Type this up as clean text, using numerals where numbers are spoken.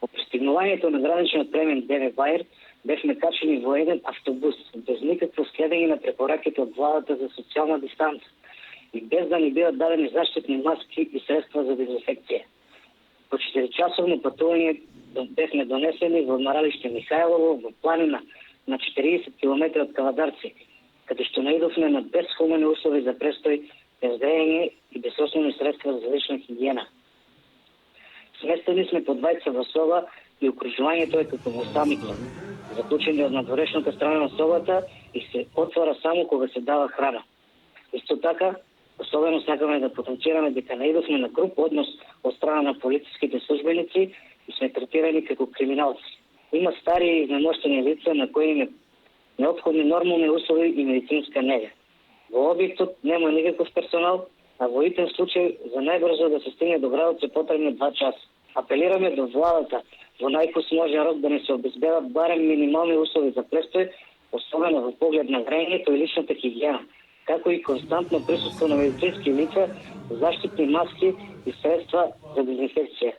По пристигнувањето на граничниот премен Деве Бајер бевме качени во еден автобус без никакво следење на препораките од владата за социјална дистанца и без да ни бидат дадени заштитни маски и средства за дезинфекција. По 4-часовно патување бевме донесени во одмаралиште Михајлово во планина на 40 км од Кавадарци, каде што наидовме на безхумани услови за престој, без грејење и без основни средства за лична хигиена. Сместени сме по двајца во соба и окружувањето е како во самица, заклучени од надворешната страна на собата и се отвора само кога се дава храна. Исто така, особено сакаме да потенцираме дека наидовме на груп однос од страна на полициските службеници и сме третирани како криминалци. Има стари и изнемоштени лица на кои им е неопходни нормални услови и медицинска нега. Во објектот нема никаков персонал, а во итен случај за најбрзо да се стигне до градот се потребни 2 часа. Апелираме до владата во најпосможен рок да не се обезбедат барем минимални услови за престој, особено во поглед на грејењето и личната хигиена, како и константно присуство на медицински лица, заштитни маски и средства за дезинфекција.